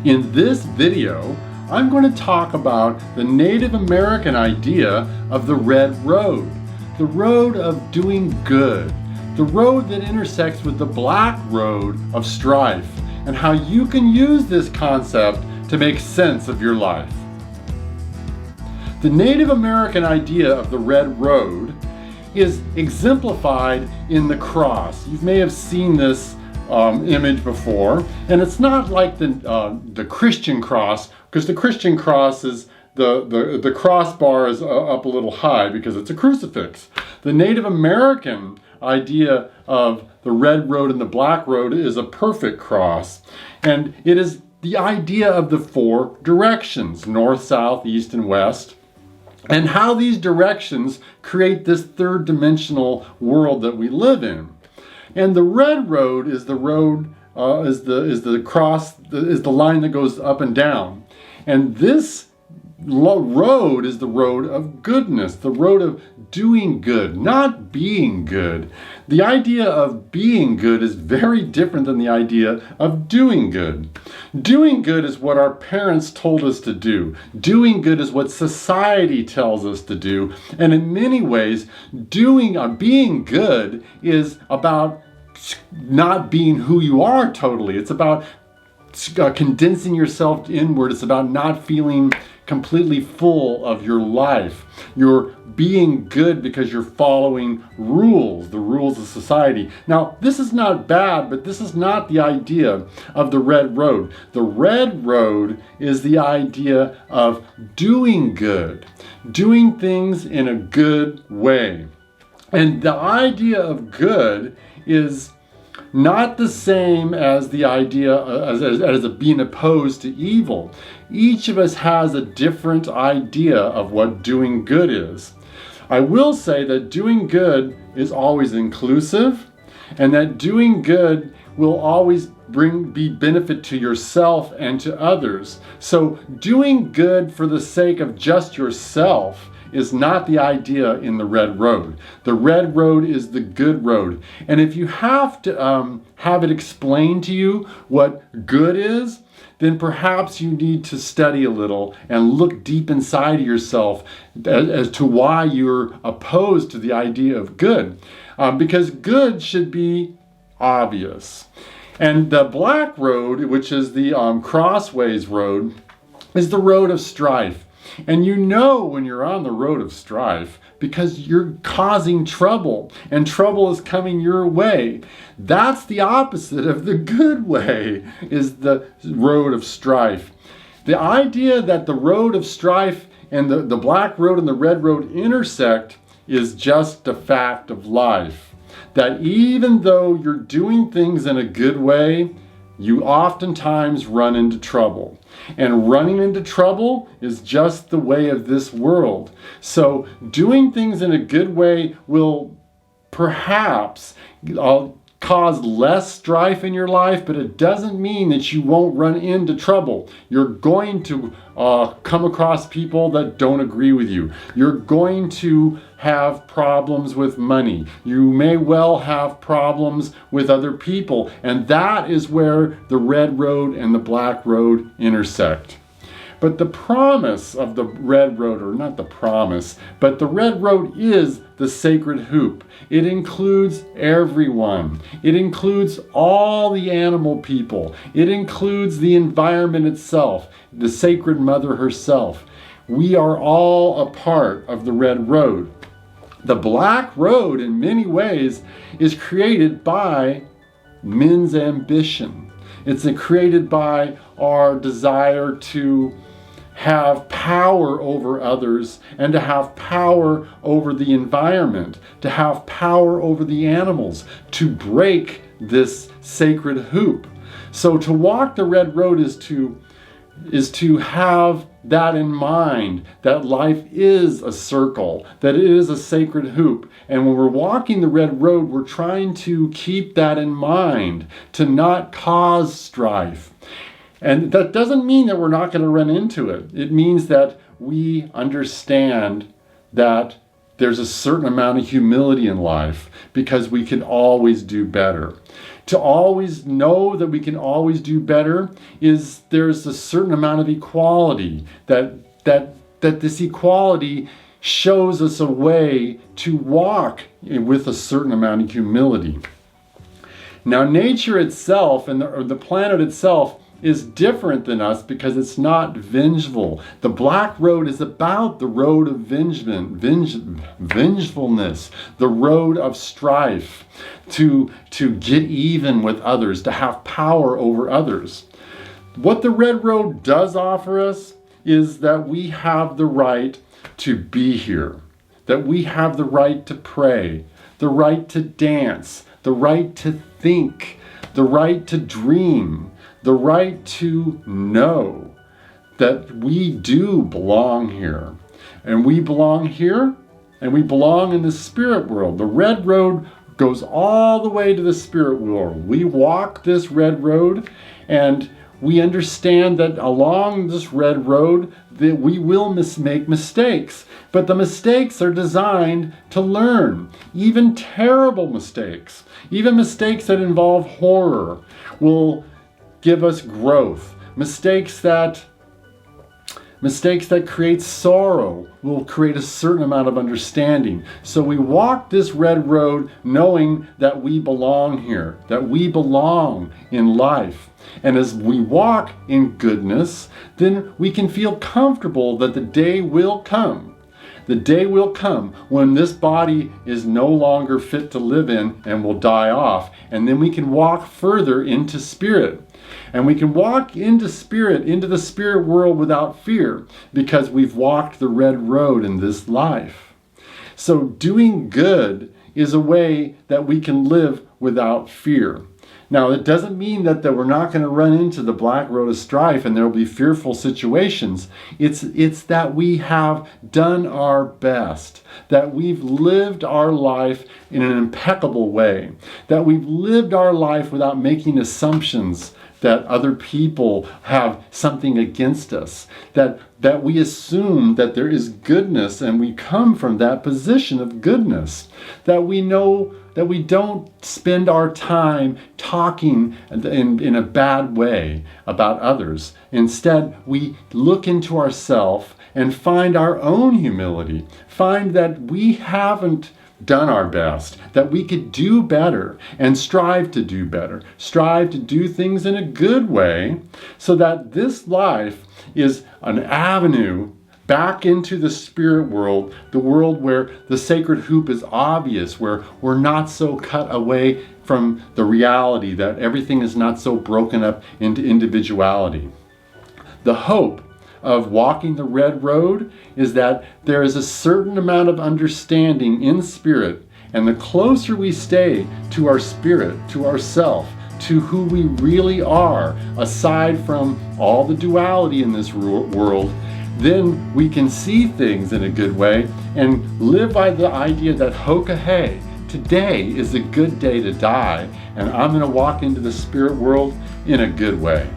In this video, I'm going to talk about the Native American idea of the red road, the road of doing good, the road that intersects with the black road of strife, and how you can use this concept to make sense of your life. The Native American idea of the red road is exemplified in the cross. You may have seen this image before, and it's not like the Christian cross, because the Christian cross is the crossbar is up a little high because it's a crucifix. The Native American idea of the red road and the black road is a perfect cross, and it is the idea of the four directions: north, south, east, and west, and how these directions create this third dimensional world that we live in. And the red road is the road, is the cross, is the line that goes up and down. And this road is the road of goodness, the road of doing good, not being good. The idea of being good is very different than the idea of doing good. Doing good is what our parents told us to do. Doing good is what society tells us to do. And in many ways, being good is about not being who you are totally. It's about condensing yourself inward. It's about not feeling completely full of your life. You're being good because you're following rules, the rules of society. Now, this is not bad, but this is not the idea of the red road. The red road is the idea of doing good, doing things in a good way. And the idea of good is not the same as the idea as being opposed to evil. Each of us has a different idea of what doing good is. I will say that doing good is always inclusive, and that doing good will always be benefit to yourself and to others. So doing good for the sake of just yourself is not the idea in the red road. The red road is the good road. And if you have to have it explained to you what good is, then perhaps you need to study a little and look deep inside of yourself as to why you're opposed to the idea of good. Because good should be obvious. And the black road, which is the crossways road, is the road of strife. And you know when you're on the road of strife because you're causing trouble, and trouble is coming your way. That's the opposite of the good way, is the road of strife. The idea that the road of strife and the black road and the red road intersect is just a fact of life. That even though you're doing things in a good way, you oftentimes run into trouble. And running into trouble is just the way of this world. So doing things in a good way will perhaps cause less strife in your life, but it doesn't mean that you won't run into trouble. You're going to come across people that don't agree with you. You're going to have problems with money. You may well have problems with other people, and that is where the red road and the black road intersect. But the promise of the red road, or not the promise, but the red road is the sacred hoop. It includes everyone. It includes all the animal people. It includes the environment itself, the sacred mother herself. We are all a part of the red road. The black road, in many ways, is created by men's ambition. It's created by our desire to have power over others and to have power over the environment, to have power over the animals, to break this sacred hoop. So to walk the red road is to have that in mind, that life is a circle, that it is a sacred hoop. And when we're walking the red road, we're trying to keep that in mind, to not cause strife. And that doesn't mean that we're not going to run into it. It means that we understand that there's a certain amount of humility in life because we can always do better. To always know that we can always do better is there's a certain amount of equality, that this equality shows us a way to walk with a certain amount of humility. Now, nature itself and the planet itself is different than us because it's not vengeful. The black road is about the road of vengefulness, the road of strife, to get even with others, to have power over others. What the red road does offer us is that we have the right to be here, that we have the right to pray, the right to dance, the right to think, the right to dream, the right to know that we do belong here. And we belong here, and we belong in the spirit world. The red road goes all the way to the spirit world. We walk this red road, and we understand that along this red road that we will make mistakes. But the mistakes are designed to learn. Even terrible mistakes, even mistakes that involve horror, will give us growth. Mistakes that create sorrow will create a certain amount of understanding. So we walk this red road knowing that we belong here, that we belong in life. And as we walk in goodness, then we can feel comfortable that the day will come. The day will come when this body is no longer fit to live in and will die off. And then we can walk further into spirit. And we can walk into the spirit world without fear because we've walked the red road in this life. So doing good is a way that we can live without fear. Now, it doesn't mean that we're not going to run into the black road of strife and there will be fearful situations. It's that we have done our best, that we've lived our life in an impeccable way, that we've lived our life without making assumptions that other people have something against us, that we assume that there is goodness and we come from that position of goodness, that we know that we don't spend our time talking in a bad way about others. Instead, we look into ourselves and find our own humility, find that we haven't done our best, that we could do better and strive to do better, strive to do things in a good way so that this life is an avenue back into the spirit world, the world where the sacred hoop is obvious, where we're not so cut away from the reality, that everything is not so broken up into individuality. The hope of walking the red road is that there is a certain amount of understanding in spirit, and the closer we stay to our spirit, to ourself, to who we really are, aside from all the duality in this world, then we can see things in a good way and live by the idea that hoka hey, today is a good day to die, and I'm going to walk into the spirit world in a good way.